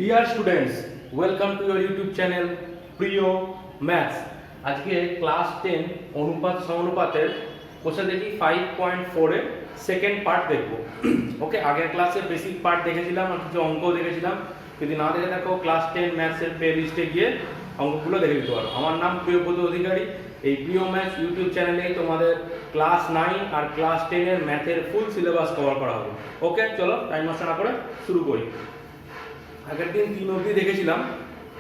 Dear students, welcome to your YouTube channel প্রিয় maths. আজকে class 10 অনুপাত সমানুপাতের কোষে দেখি 5.4 এর সেকেন্ড পার্ট দেখব। ওকে, আগের ক্লাসে বেসিক পার্ট দেখেছিলাম আর কিছু অঙ্ক দেখেছিলাম। যদি না দেখে থাকো ক্লাস 10 ম্যাথসের প্লে লিস্টে গিয়ে অঙ্কগুলো দেখে দিতে পারো। আমার নাম প্রিয়ব্রত অধিকারী। এই প্রিয় ম্যাথস ইউটিউব চ্যানেলেই তোমাদের ক্লাস 9 আর ক্লাস 10 এর ম্যাথের ফুল সিলেবাস কভার করা হবে। ওকে, চলো টাইম নষ্ট না করে শুরু করি। আগের দিন 3 অবধি দেখেছিলাম,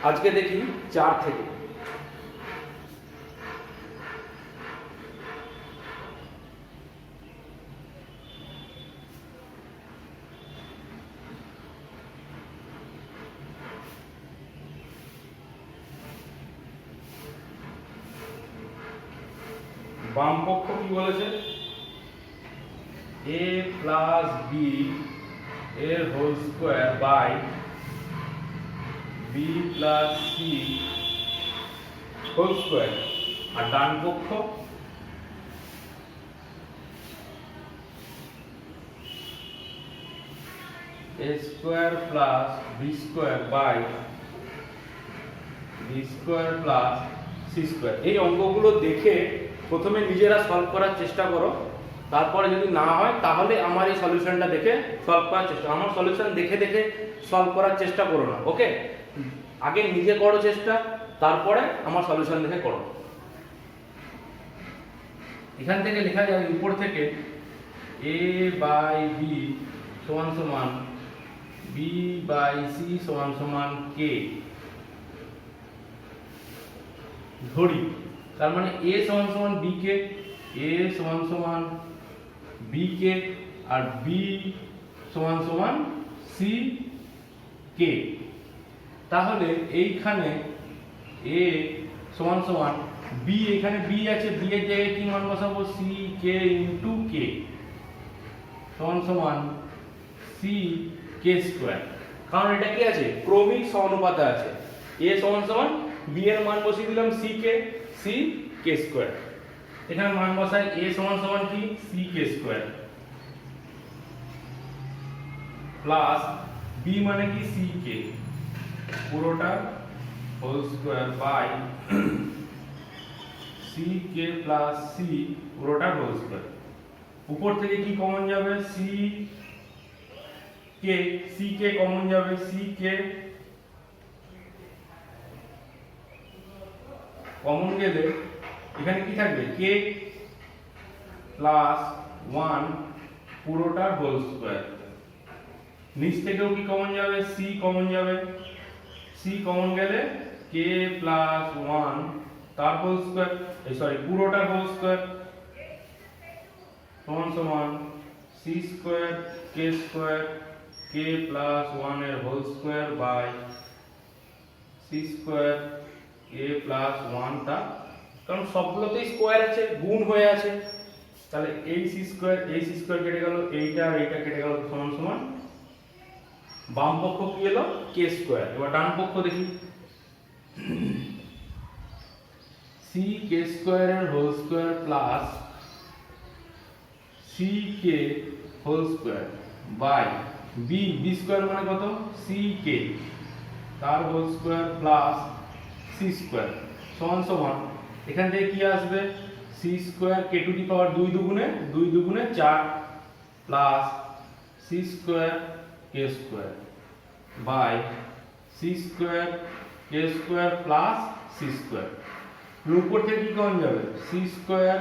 আজকে দেখি 4 থেকে। বাম পক্ষ কি বলেছে? a প্লাস বি এর whole square by B plus C whole square. আর ডান পক্ষ a square plus B square by B square plus C square. এই অঙ্কগুলো দেখে প্রথমে নিজেরা সলভ করার চেষ্টা করো, তারপরে যদি না হয় তাহলে আমার এই সলিউশনটা দেখে সলভ করার চেষ্টা। আমার সলিউশন দেখে দেখে সলভ করার চেষ্টা করো না। ওকে, আগে নিজে করো চেষ্টা, তারপরে আমার সলিউশন দেখে করো। এখান থেকে লেখা যায় উপর থেকে a বাই বি সমান সমান বি বাই সি সমান সমান কে ধরি। তার মানে a সমান সমান b কে, a সমান সমান b কে, আর b সমান সমান c কে। তাহলে এইখানে a সমান সমান b, এখানে b আছে, b এর জায়গায় কি মান বসাবো? c k ইনটু k সমান সমান c k স্কয়ার। কারণ এটা কি আছে? ক্রমিক সমানুপাতে আছে। a সমান সমান b এর মান বসিয়ে দিলাম c k স্কয়ার। এখানে মান বসাই a সমান সমান কি? c k square plus b মানে কি? c k পুরোটা whole square by c k plus c পুরোটা হোল স্কয়ার। উপর থেকে কি কমন যাবে? c k কমন যাবে, c k কমন গেলে এখানে কি থাকবে? k প্লাস 1 পুরোটা হোল স্কয়ার। নিচ থেকেও কি কমন যাবে? c কমন যাবে, c কমন গেলে k প্লাস 1 তার হোল স্কয়ার, পুরোটা হোল স্কয়ার সমান সমান c square k square k plus 1 এর whole square by c square a plus 1 টা, কারণ সবগুলোতেই স্কয়ার আছে, গুণ হয়ে আছে। তাহলে এই c স্কয়ার কেটে গেল, এইটা আর এইটা কেটে গেল, সমান সমান বাম পক্ষ কি এলো? k square. এবার ডান পক্ষ দেখি, c k স্কয়ার এর whole square plus c k whole square by b square মানে কত? c k তার whole square plus c square সমান সমান এখান থেকে কি আসবে? c square k to the power 2 দুগুণে 4 plus c square k square by c square k square plus c square. উপর থেকে কি কমন যাবে? c square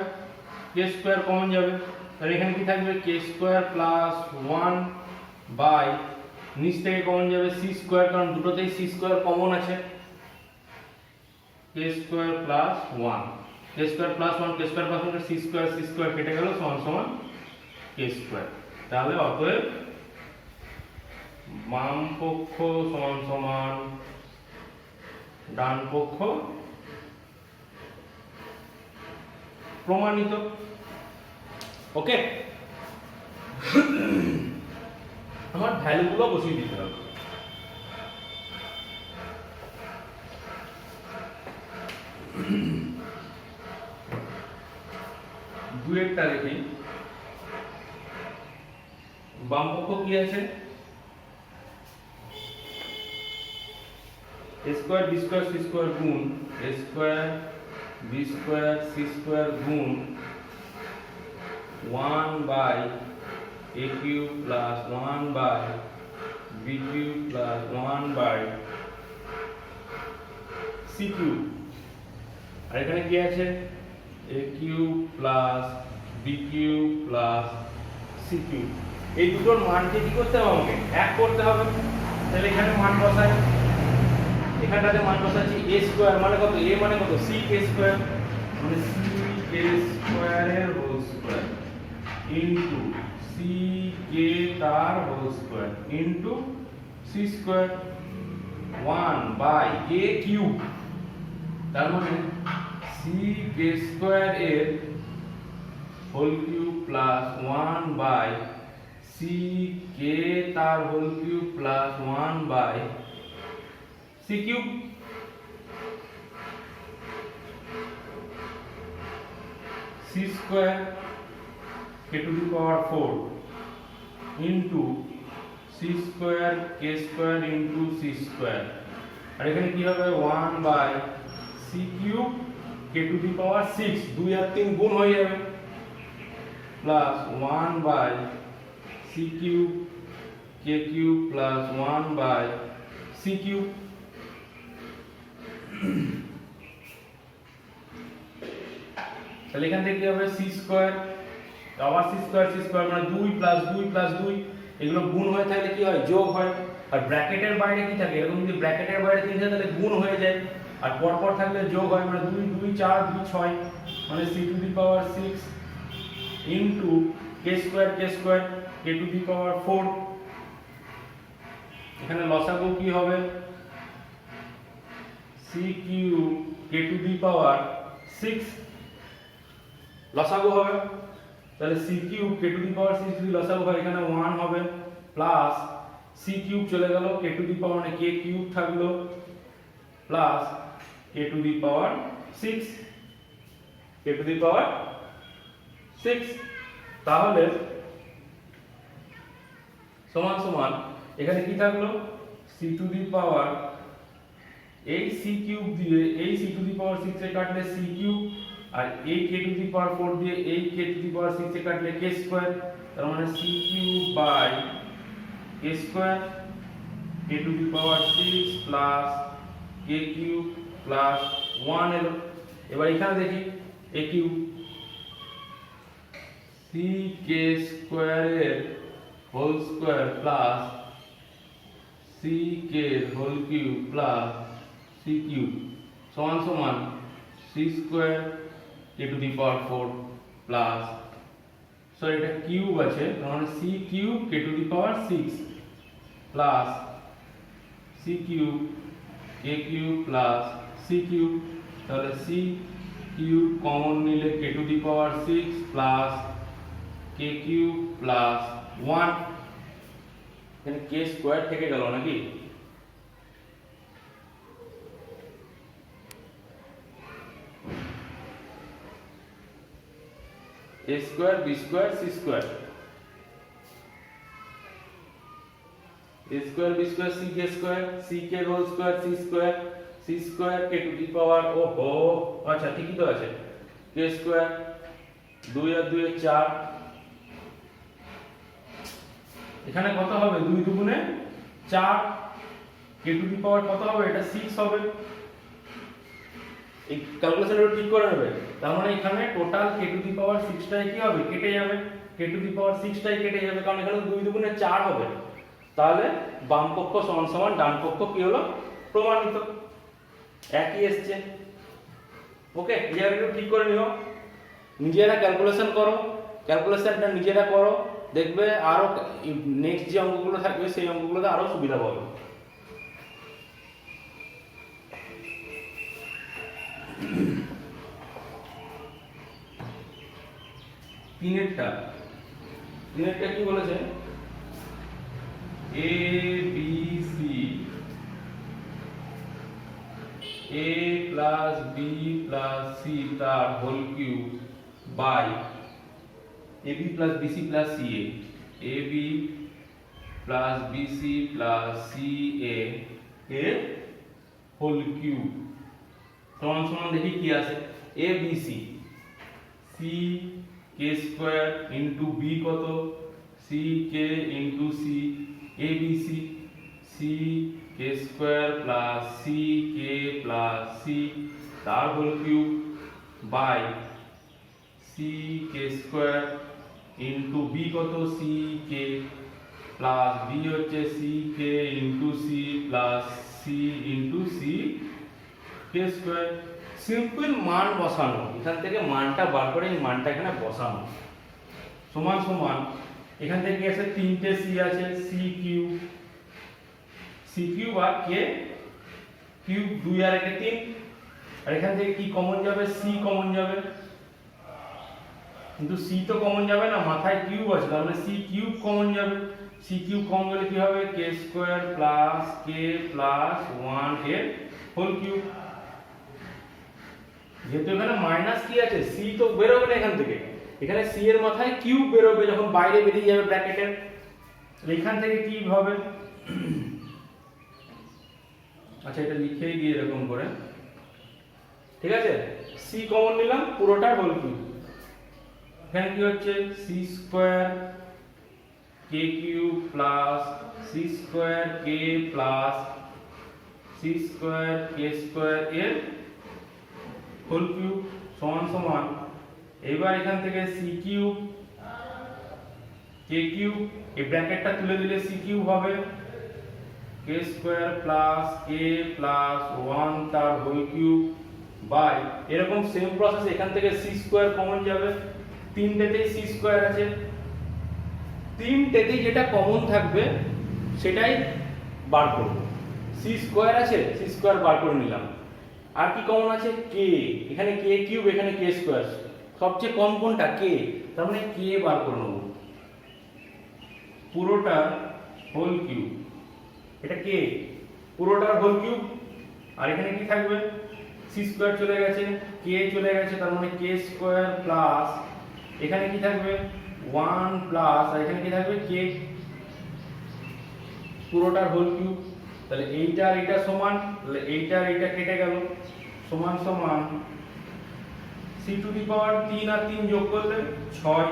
k square common যাবে, তাহলে এখানে কি থাকবে? k স্কয়ার প্লাস 1 বাই নিচ থেকে কমন যাবে c স্কয়ার, কারণ দুটোতেই c স্কয়ার কমন আছে, k square plus 1 k square plus 1 k square plus 1 c square কেটে গেল, সমান সমান k স্কয়ার। তাহলে অতএব বাম পক্ষ সমান সমান ডান পক্ষ প্রমাণিত। ওকে, আমার ভ্যালুগুলো বসিয়ে দিতে হবে। দুয়েরটা দেখি, বাম পক্ষ কি আছে? a square B square C square গুণ a square B square C square গুণ 1 by a cube plus 1 by b cube plus 1 by c cube. আর এখানে কি আছে a cube plus b cube plus c cube. এই দুটোর মানকে কি করতে হবে আমাকে এক করতে হবে। তাহলে এখানে মান বসাই, এখানটাতে মান বসাচ্ছি a স্কয়ার মানে কত, a মানে কত c k স্কয়ার, মানে c k স্কয়ারের whole square into c k তার whole square into c square 1 by a cube, তার মানে c k স্কয়ার এর whole cube plus 1 by c k তার whole cube plus 1 by c cube. c square k to the power 4 into c square k square into c square. আর এখানে কি হবে 1 by c cube k to the power 6, 2 আর 3 গুণ হয়ে যাবে, plus 1 by c cube k cube plus 1 by c cube. তাহলে এখান থেকে কি হবে c স্কয়ার, আবার c স্কয়ার মানে 2 প্লাস 2 প্লাস 2, এগুলো গুণ হয়ে থাকলে কি হয় যোগ হয়। আর ব্র্যাকেটের বাইরে কি থাকে, এরকম যদি ব্র্যাকেটের বাইরে 3 থাকে তাহলে গুণ হয়ে যায়, আর পর পর থাকলে যোগ হয়, মানে 2 2 4 2 6, মানে c to the power 6 into k square k to the power 4। এখানে লসাগু কি হবে c cube k to the power 6 লসাগু হবে। তাহলে c cube k to the power 6 যদি লসাগু হয় এখানে 1 হবে, প্লাস c কিউব চলে গেল k টু দি পাওয়ার মানে k কিউব থাকলো, plus k to the power 6 k to the power 6। তাহলে সমান সমান এখানে কি থাকলো c টু দি পাওয়ার এই c কিউব দিয়ে এই c টু দি পাওয়ার 6 এ কাটলে c কিউব, আর এই k টু দি পাওয়ার 4 দিয়ে এই k টু দি পাওয়ার 6 এ কাটলে k স্কয়ার, তার মানে c cube by k square k to the power 6 plus k cube plus 1 এলো। এবার এখানে দেখি a কিউব c k স্কয়ারের whole square plus c k whole cube plus c cube সমান সমান c square k to the power 4 plus, sorry এটা cube আছে তার মানে c cube k to the power 6 plus c cube k cube plus c cube. তাহলে c cube common নিলে k to the power 6 plus k cube plus 1, এখানে k square থেকে গেল নাকি। a square b square c square, a square b square c k square, c k whole square c square, c square k to the power, ওহো আচ্ছা ঠিকই তো আছে, k square 2 আর 2 এ 4, এখানে কত হবে 2 দুগুণে 4, k টু দি পাওয়ার কত হবে এটা 6 হবে। এই ক্যালকুলেশনটা ঠিক করে নেবে, তার মানে এখানে total k to the power 6 টাই কি হবে কেটে যাবে, k টু দি পাওয়ার 6 টাই কেটে যাবে, কারণ এখানে 2 দুগুণে 4 হবে। তাহলে বাম পক্ষ সমান সমান ডান পক্ষ কি হলো প্রমাণিত, একই এসছে। ওকে, এটা একটু ঠিক করে নিও, নিজেরা ক্যালকুলেশন করো, ক্যালকুলেশনটা নিজেরা করো, দেখবে আরো নেক্সট যে অঙ্কগুলো থাকবে সেই অঙ্কগুলোতে আরো সুবিধা পাবে। তিনেরটা কি বলেছে, a b c a plus b plus c তার whole cube by ab plus bc plus ca, ab plus bc plus ca এর হোল কিউব সমান সমান দেখি কি আছে A B C C K square into B কত C K into C A B C C K square plus C K plus C তার whole cube by C K square into B কত C K plus B হচ্ছে C K into C plus C into C K square simple মান বসানো এখান থেকে মানটা বার করে এই মানটা এখানে বসানো সমান সমান এখান থেকে আছে তিনটে সি আছে সি কিউব আর কে কিউব 2 আর 1 3 আর এখান থেকে কি কমন যাবে সি কমন যাবে কিন্তু সি তো কমন যাবে না মাথায় কিউব আছে তার মানে সি কিউব কমন যাবে সি কিউব কমন গেলে কি হবে কে স্কয়ার প্লাস কে প্লাস 1 এর হোল কিউব যেহেতু এখানে মাইনাস কি আছে সি তো বেরোবে না এখান থেকে এখানে সি এর মাথায় কিউব বেরোবে যখন বাইরে বেরিয়ে যাবে ব্র্যাকেটের এখান থেকে কি হবে আচ্ছা এটা লিখেই দিয়ে এরকম করে ঠিক আছে সি কমন নিলাম পুরোটা হোল কিউব এখানে কি হচ্ছে C square K cube plus C square কে প্লাস সি স্কয়ার কে স্কয়ার এর হোল কিউব সমান সমান এবার এখান থেকে সি কিউব কে কিউব এই ব্র্যাকেটটা তুলে দিলে সি কিউব হবে কে স্কয়ার প্লাস কে প্লাস 1 তার হোল কিউব বাই এরকম সেম প্রসেস এখান থেকে সি স্কয়ার কমন যাবে তিনটেতেই সি স্কয়ার আছে তিনটেতেই যেটা কমন থাকবে সেটাই বার করব সি স্কয়ার আছে সি স্কয়ার বার করে নিলাম আর কি কমন আছে কে এখানে কে কিউব এখানে কে স্কয়ার সবচেয়ে কম কোনটা কে তার মানে কে বার করে নেব পুরোটা হোল কিউব এটা কে পুরোটার হোল কিউব আর এখানে কি থাকবে সি স্কয়ার চলে গেছে কে চলে গেছে তার মানে কে স্কয়ার প্লাস এখানে কি থাকবে 1 প্লাস আর এখানে কি থাকবে কে পুরোটার হোল কিউব তাহলে এইটা আর এটা সমান তাহলে এইটা আর এটা কেটে গেল সমান সমান c টু দি পাওয়ার 3 আর 3 যোগ করলে 6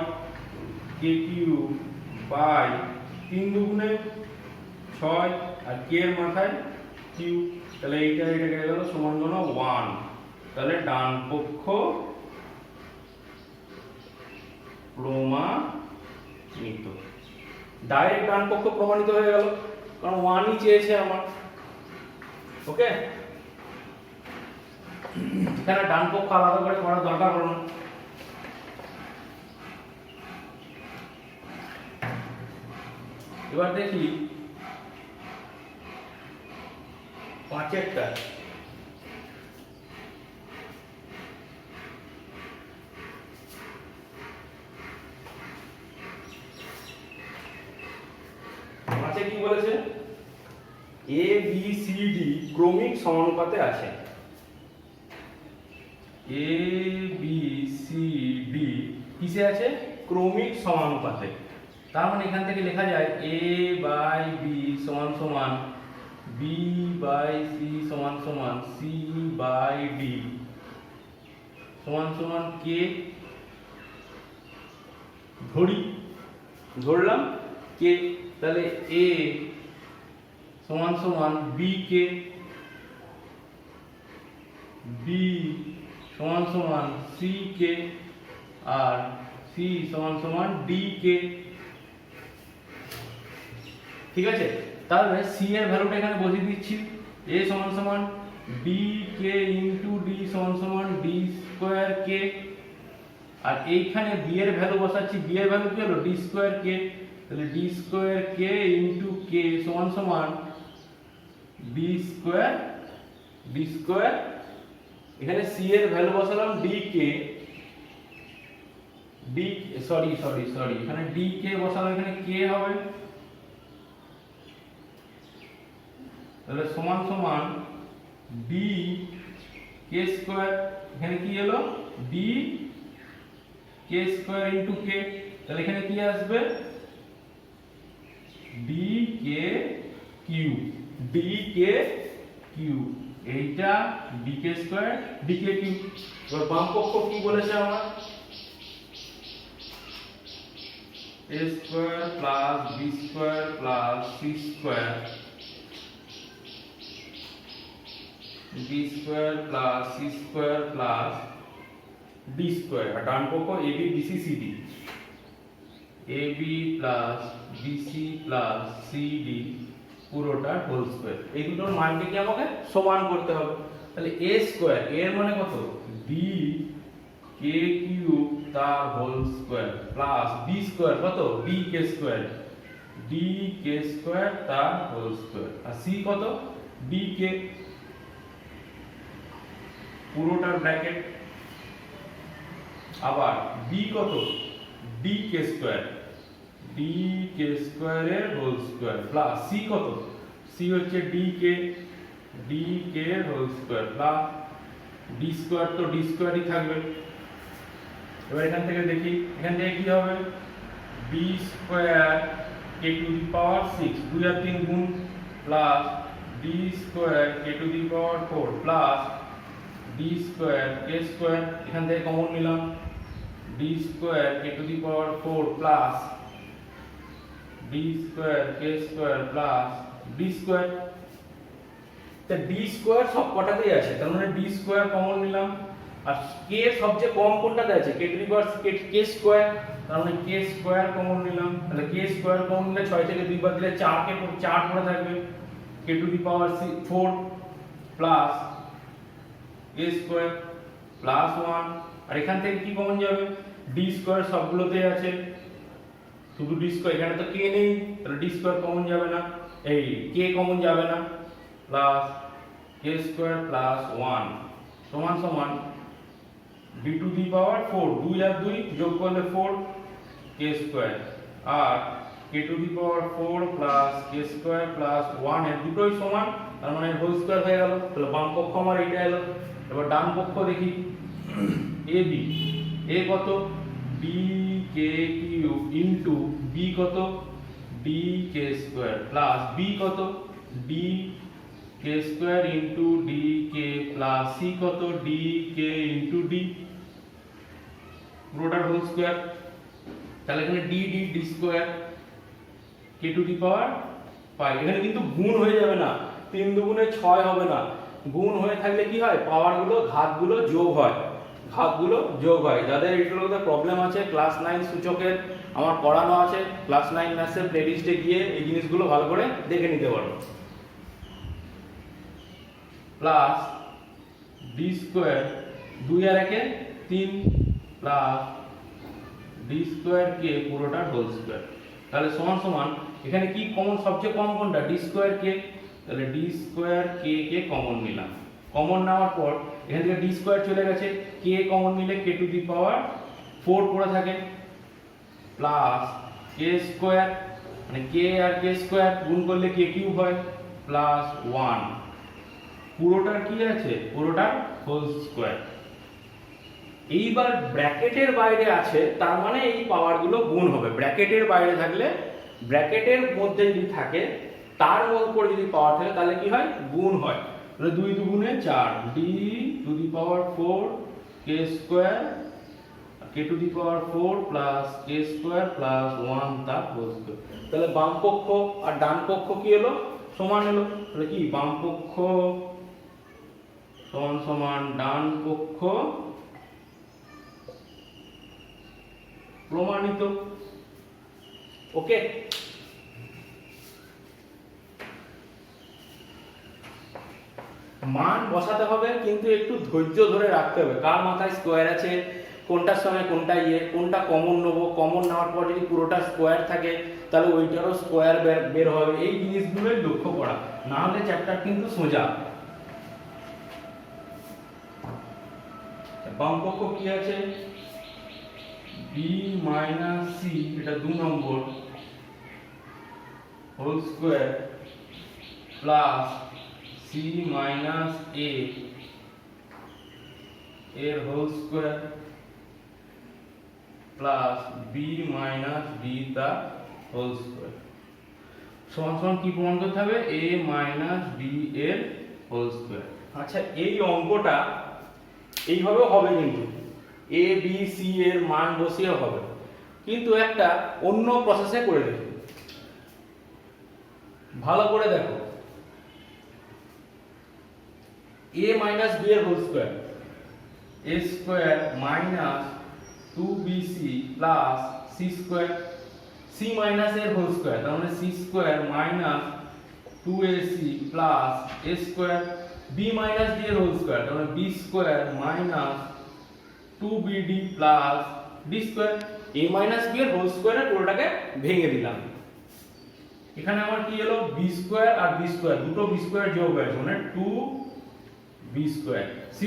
কে কিউব বাই 3 দুগুণে 6 আর কে এর মাথায় কিউব তাহলে এইটা এটা কেটে গেল সমান সমান 1 তাহলে ডান পক্ষ প্রমাণিত ডাইরেক্ট ডান পক্ষ প্রমাণিত হয়ে গেল কারণ 1 ই চেয়েছে আমার ওকে এখানে ডান পক্ষ আলাদা করে করার দরকার হলো না এবার দেখি 5 এরটা কি বলেছে এ বি সি ডি ক্রমিক সমানুপাতে আছে এ বি সি ডি কিসে আছে ক্রমিক সমানুপাতে তার মানে এখান থেকে লেখা যায় a বাই b সমান সমান b বাই c সমান সমান c বাই d সমান সমান k ধরলাম k তাহলে a সমান সমান b কে b সমান সমান c কে আর c সমান সমান d কে ঠিক আছে তাহলে c এর ভ্যালুটা এখানে বসিয়ে দিচ্ছি a সমান সমান d k ইনটু d সমান সমান d স্কয়ার k আর এইখানে b এর ভ্যালু বসাচ্ছি b এর ভ্যালু কি হলো d স্কয়ার k তাহলে d square k into k সমান সমান d স্কয়ার এখানে c এর ভ্যালু বসালাম d k সরি এখানে d k বসালাম এখানে k হবে তাহলে সমান সমান d k স্কয়ার এখানে কি হলো d k square into k তাহলে এখানে কি আসবে d k কিউব এইটা ডিকে স্কয়ার ডিকে কিউব। এবার বাম পক্ষ কি বলেছে আমরা, a square plus B square plus C square, B square plus C square plus D square. আর ডান পক্ষ A B BC CD, A B plus BC plus CD পুরোটা হোল স্কয়ার। এই দুটোর মানকে কি আমাকে সমান করতে হবে। তাহলে a স্কয়ার, এর মানে কত, ডি কে কিউব তার whole square plus B square কত, D K square, D K square তার হোল স্কয়ার। আর সি কত, ডি কে পুরোটার ব্র্যাকেট। আবার বি কত, D K square, D K স্কয়ারের হোল স্কয়ার প্লাস সি কত, সি হচ্ছে D K whole square plus D square, তো ডি স্কয়ারই থাকবে। এবার এখান থেকে দেখি, এখান থেকে কি হবে, B square K to the power 6, 2 আর 3 গুণ, plus D square K to the power 4 plus D square K square, এখান থেকে কমন নিলাম, D square K to the power 4 plus D square K square plus D square. তা D square সব কটাতেই আছে, তার মানে ডি স্কয়ার কমন নিলাম। আর কে সবচেয়ে কম কোনটাতে আছে, কে to the power K square, তার মানে কে স্কয়ার কমন নিলাম। তাহলে কে স্কয়ার কমন নিলে 6 থেকে 2 বাদ দিলে 4 কে 4 পড়ে থাকবে, K to the power 4 plus K square plus 1। আর এখান থেকে কি কমন যাবে, ডি স্কয়ার সবগুলোতে আছে, শুধু ডি স্কয়ার, এখানে তো কে নেই, তাহলে ডি স্কয়ার কমন যাবে না, এই কে কমন যাবে না, প্লাস কে স্কয়ার প্লাস 1 সমান সমান ডি টু দি পাওয়ার 4, 2 আর 2 যোগ করলে 4 কে স্কয়ার, আর K to the power 4 plus K square plus 1 এর দুটোই সমান, তার মানে হোল স্কয়ার হয়ে গেল। তাহলে বাম পক্ষ আমার এটা এলো। এবার ডান পক্ষ দেখি, এ বি, এ কত, D K cube into B কত, D K square plus B কত, D K square into D K plus C কত, ডি কে ইনটু ডি পুরোটার হোল স্কয়ার। তাহলে এখানে D D D square K to the power 5। এখানে কিন্তু গুণ হয়ে যাবে না, 3 দুগুণে 6 হবে না, গুণ হয়ে থাকলে কি হয়, পাওয়ারগুলো ঘাতগুলো যোগ হয়, ঘাতগুলো যোগ হয়। যাদের এইগুলোতে প্রবলেম আছে, ক্লাস 9 সূচকের আমার পড়ানো আছে, ক্লাস 9 ম্যাথসের প্লেলিস্টে গিয়ে এই জিনিসগুলো ভালো করে দেখে নিতে পারো। প্লাস ডি স্কয়ার 2 আর 1 3 প্লাস ডি স্কয়ার কে পুরোটার হোল স্কয়ার। তাহলে সমান সমান এখানে কি কমন, সবচেয়ে কম কোনটা, ডি স্কয়ার কে, তাহলে ডি স্কয়ার কে কে কমন নিলাম। কমন নেওয়ার পর এখান থেকে ডি স্কয়ার চলে গেছে, কে কমন নিলে কে টু দি পাওয়ার 4 পড়ে থাকে, প্লাস কে স্কয়ার মানে কে আর কে স্কয়ার গুণ করলে কে কিউব হয়, প্লাস 1 পুরোটার কি আছে, পুরোটার হোল স্কয়ার। এইবার ব্র্যাকেটের বাইরে আছে, তার মানে এই পাওয়ারগুলো গুণ হবে। ব্র্যাকেটের বাইরে থাকলে, ব্র্যাকেটের মধ্যে যদি থাকে, তার উপর যদি পাওয়ার থাকে, তাহলে কি হয়, গুণ হয়। তাহলে 2 দুগুণে 4, D two the power 4 K square K to the power 4 plus K square plus 1 তার হোল স্কয়ার। তাহলে বাম পক্ষ আর ডান পক্ষ কি হলো, সমান হলো। তাহলে কি, বাম পক্ষ সমান সমান ডান পক্ষ প্রমাণিত। ওকে, মান বসাতে হবে, কিন্তু একটু ধৈর্য ধরে রাখতে হবে। কার মাথায় স্কোয়ার আছে, কোনটার সময় কোনটা কোনটা কমন নেব, কমন নেওয়ার পর যদি পুরোটা স্কোয়ার থাকে তাহলে ওইটারও স্কোয়ার বের হবে। এই জিনিসগুলোই লক্ষ্য করা, না হলে চ্যাপ্টার কিন্তু সোজা। বাম পক্ষ কি আছে, বি মাইনাস সি, এটা 2 number whole square plus C minus A এর whole square plus B minus D তার হোল স্কয়ার সমান সমান কি প্রমাণ করতে হবে, এ মাইনাস বি এর হোল স্কয়ার। আচ্ছা, এই অঙ্কটা এইভাবেও হবে, কিন্তু এ বি সি এর মান বসিয়ে হবে, কিন্তু একটা অন্য প্রসেসে করে দেখি। ভালো করে দেখো, a মাইনাস বি এর whole square, a square minus 2bc plus c square, c minus এর হোল স্কয়ার, তার মানে c square minus 2ac plus a square, b minus d এর হোল স্কয়ার, তার মানে b square minus 2bd plus d square. a minus b এর whole স্কয়ারের পুরোটাকে ভেঙে দিলাম। এখানে আমার কি হলো, b স্কয়ার আর b স্কয়ার, দুটো b স্কয়ার যোগ হয়েছে, মানে 2b স্কয়ার, c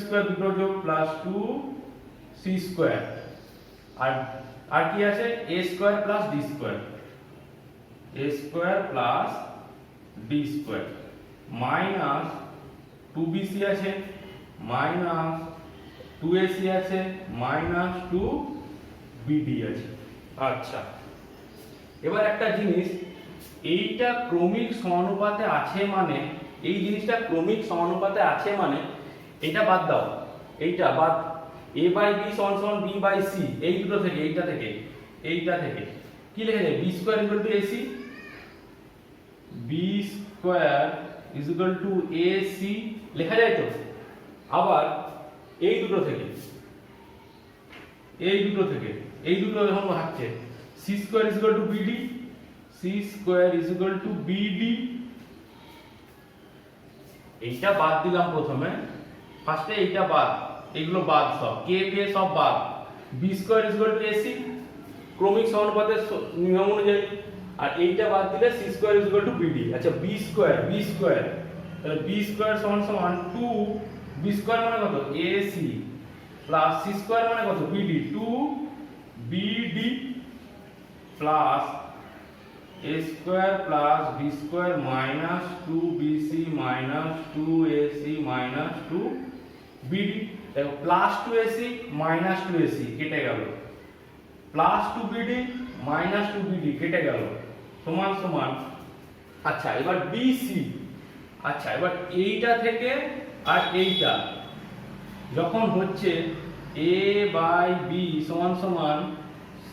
স্কয়ার দুটো যোগ প্লাস 2c স্কয়ার, আর কি আছে, a square plus d square, a square plus d square minus 2bc আছে, মাইনাস 2ac আছে, মাইনাস 2bd আছে। আচ্ছা, এবার একটা জিনিস, এইটা ক্রমিক সমানুপাতে আছে মানে, এই জিনিসটা ক্রমিক সমানুপাতে আছে মানে এটা বাদ দাও, এইটা বাদ, a বাই b সমান সমান b বাই c, এই দুটো থেকে, এইটা থেকে কি লেখা যায়, b square equal to ac, b square is equal to ac লেখা যায় তো। আবার এই দুটো থেকে, এই দুটো যখন ভাগছে, c square is equal to bd, c square is equal to bd, এইটা বাদ দিলাম প্রথমে, ফার্স্টে এইটা বাদ, এগুলো বাদ, সব কে কে সব বাদ, b square is equal to ac ক্রমিক সমানুপাতের নিয়ম অনুযায়ী, আর এইটা বাদ দিলে c square is equal to bd। আচ্ছা, b স্কয়ার তাহলে b স্কয়ার সমান সমান 2, b স্কয়ার মানে কত, ac প্লাস c স্কয়ার মানে কত, bd, 2bd plus a square plus b square minus 2bc minus 2ac minus 2bd। দেখো, প্লাস 2ac মাইনাস 2ac কেটে গেল, প্লাস 2bd মাইনাস 2bd কেটে গেল, সমান সমান। আচ্ছা, এবার bc, আচ্ছা এবার এইটা থেকে আর এইটা যখন হচ্ছে a বাই b সমান সমান c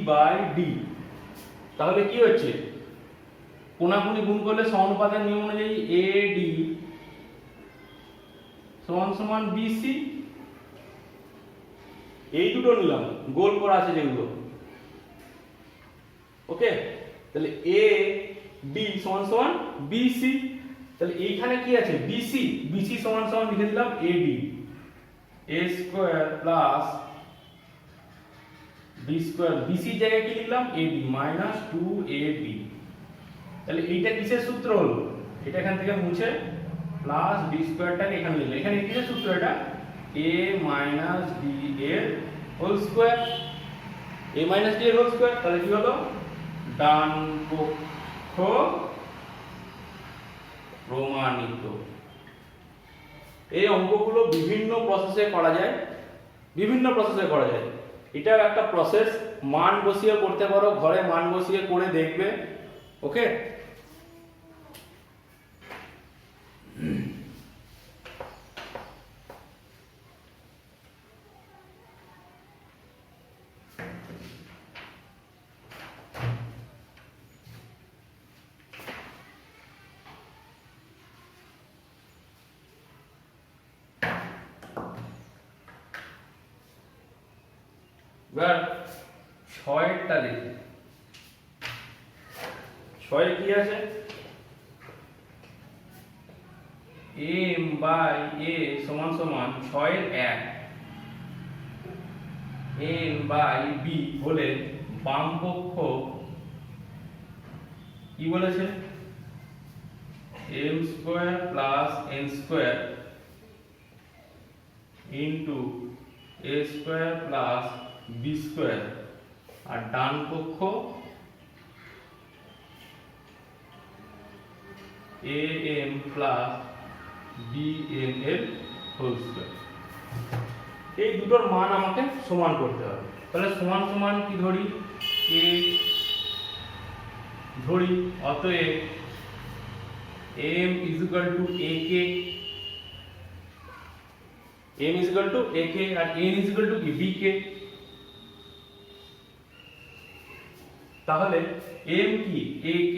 বাই d, তাহলে কি হচ্ছে, কোনাকুনি গুণ করলে সমানুপাতের নিয়ম অনুযায়ী AD সমান সমান BC, এই দুটো নিলাম, গোল করা আছে যেগুলো, ওকে। তাহলে AD সমান সমান BC, তাহলে এইখানে কি আছে, BC সমান সমান লিখে দিলাম AD, a square plus b square, BC এর জায়গায় কি লিখলাম, AD মাইনাস 2AB। তাহলে এইটা কিসের সূত্র হলো, এটা এখান থেকে মুছে প্লাস b স্কয়ারটাকে এখানে লিখলাম, এখানে কিসের সূত্র, এটা a মাইনাস d এর whole square, a minus d এর হোল স্কয়ার। তাহলে কি হলো, ডান পক্ষ প্রমাণিত। এই অঙ্কগুলো বিভিন্ন প্রসেসে করা যায়, এটাও একটা প্রসেস, মান বসিয়ে করতে পারো, ঘরে মান বসিয়ে করে দেখবে, ওকে। এবার 6 দেখি, 6 কি আছে, m বাই a সমান সমান 6 এর 1, n বাই b হলে বাম পক্ষ কি বলেছে, m square plus n square into a square plus b square, আর ডান পক্ষ am প্লাস bn এর হোল স্কয়ার। এই দুটোর মান আমাকে সমান করতে হবে। তাহলে সমান সমান কি ধরি, a ধরি, অতএব m is equal to ak, m is equal to ak আর n is equal to কি bk। তাহলে m কি ak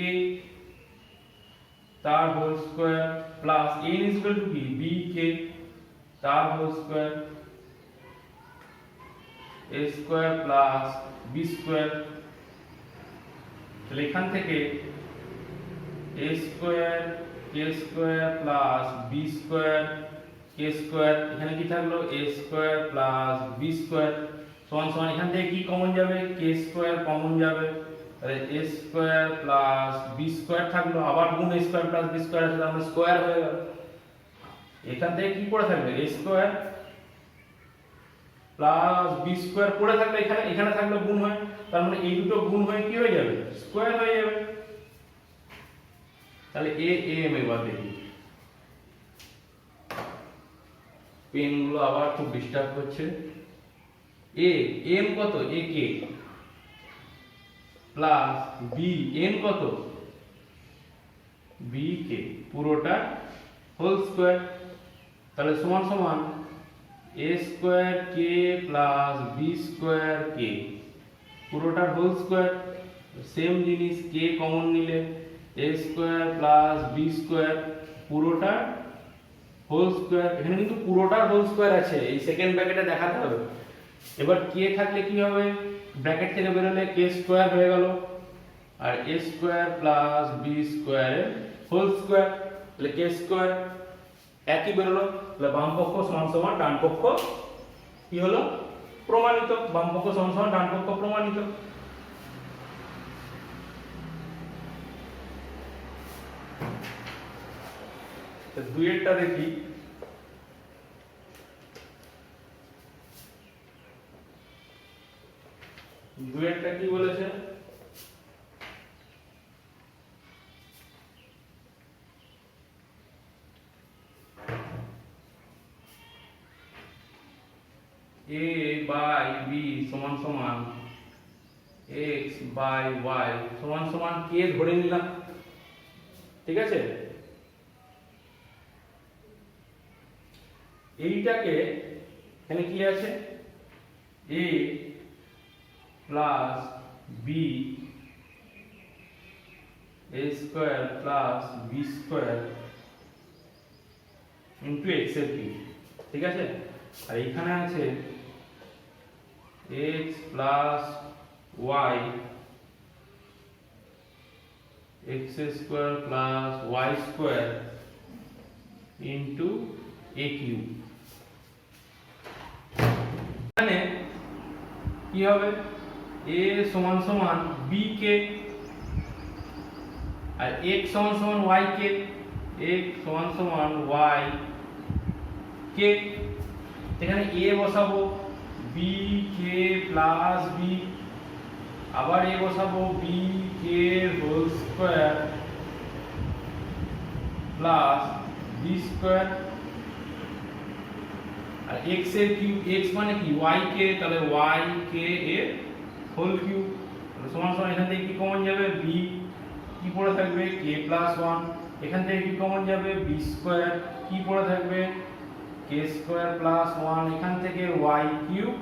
তার whole square plus n is equal to কি bk তার whole square a square plus b square. তাহলে এখান থেকে a square k square plus b square k square, এখানে কি থাকলো a square plus b square সমান সমান এখান থেকে কি কমন যাবে k স্কয়ার কমন যাবে, তাহলে a square plus b square থাকলো, আবার গুণ a square plus b square আছে তাহলে স্কয়ার হয়ে গেল। এখান থেকে কি পড়ে থাকবে a square plus b square পড়ে থাকলে এখানে এখানে থাকলে গুণ হয়, তার মানে এই দুটো গুণ হয়ে কি হয়ে যাবে স্কয়ার হয়ে যাবে। তাহলে a m এবার দেখি, পেন গুলো আবার খুব ডিস্টার্ব করছে। a m কত a k plus b n কত b k পুরোটা হোল স্কয়ার, তাহলে সমান সমান a square k plus b square k পুরোটা হোল স্কয়ার। সেম জিনিস k কমন নিলে a square plus b square পুরোটা হোল স্কয়ার, এখানে কিন্তু পুরোটা হোল স্কয়ার আছে, এই সেকেন্ড ব্র্যাকেটে দেখাতে হবে। এবার k থাকলে কি হবে ব্র্যাকেট থেকে বের হলে k স্কয়ার হয়ে গেল আর a স্কয়ার প্লাস b স্কয়ারের হোল স্কয়ার, তাহলে k স্কয়ার একই বের হলো। তাহলে বাম পক্ষ সমান সমান ডান পক্ষ কি হলো প্রমাণিত, বাম পক্ষ সমান সমান ডান পক্ষ প্রমাণিত। তো দুইয়েরটা দেখি, দুইয়েরটা কি বলেছে a by b সমান সমান x by y সমান সমান k ধরে নিলাম, ঠিক আছে। এইটাকে এখানে কি আছে a plus b a square plus b square into x এর কিউব, ঠিক আছে। আর এখানে আছে x plus y x square plus y square into a cube. এখানে কি হবে a সমান সমান b k আর x সমান সমান y k, x সমান সমান y k, এখানে a বসাবো b k প্লাস b, আবার a বসাবো b k whole square plus b square আর x এর কিউব, x মানে কি y k, তাহলে y k এর হোল কিউব, তাহলে সমান সমান এখান থেকে কি কমন যাবে b কি পড়ে থাকবে k প্লাস 1, এখান থেকে কি কমন যাবে b স্কয়ার কি পড়ে থাকবে k স্কয়ার প্লাস 1, এখান থেকে y কিউব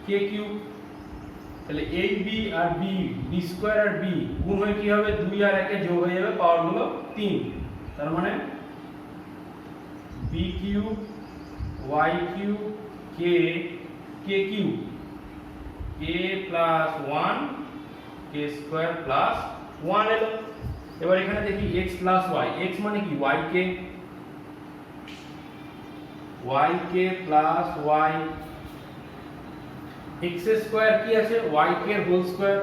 k কিউব। তাহলে এই b আর b b স্কয়ার আর b গুণ হয়ে কি হবে 2 আর 1 এ যোগ হয়ে যাবে পাওয়ার গুলো 3, তার মানে b cube y cube k k cube k plus 1 k square plus 1 এলো। এবার এখানে দেখি x প্লাস y, x মানে কি y k plus y, x square কি আছে y k এর হোল স্কয়ার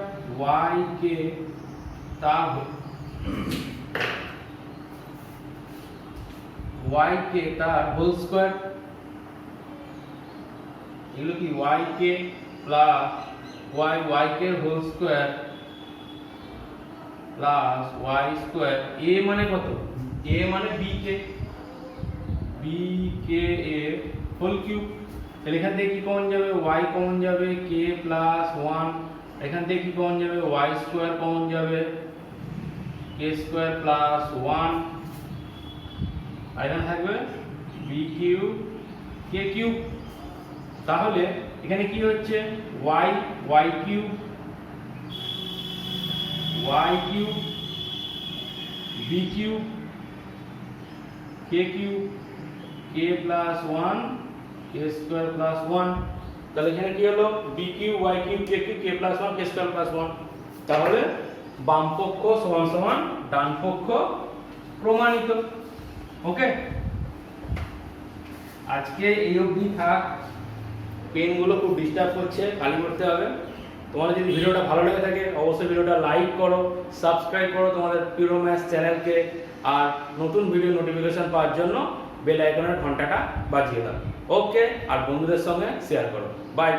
y k তার y k তার হোল স্কয়ার, এগুলো কি y k plus y k এর whole square plus y square, a মানে কত a মানে b k এর হোল কিউব। তাহলে এখান থেকে কি কমন যাবে y কমন যাবে k প্লাস 1, এখান থেকে কি কমন যাবে y স্কয়ার কমন যাবে k স্কয়ার প্লাস 1 আর এখানে থাকবে বি কিউ কে কিউব। তাহলে এখানে কি হচ্ছে Y Y cube B cube K cube K plus one K square plus one. তাহলে এখানে কি হলো B cube Y cube K cube K plus one K square plus one. তাহলে বাম পক্ষ সমান সমান ডান পক্ষ প্রমাণিত। ওকে, আজকে এই অবধি থাক। পেনগুলো খুব ডিস্টার্ব করছে, খালি করতে হবে। তোমাদের যদি ভিডিওটা ভালো লেগে থাকে অবশ্যই ভিডিওটা লাইক করো, সাবস্ক্রাইব করো তোমাদের পিউরো ম্যাথস চ্যানেলকে, আর নতুন ভিডিও নোটিফিকেশন পাওয়ার জন্য বেল আইকনের ঘন্টাটা বাজিয়ে দাও। ওকে, আর বন্ধুদের সঙ্গে শেয়ার করো। বাই।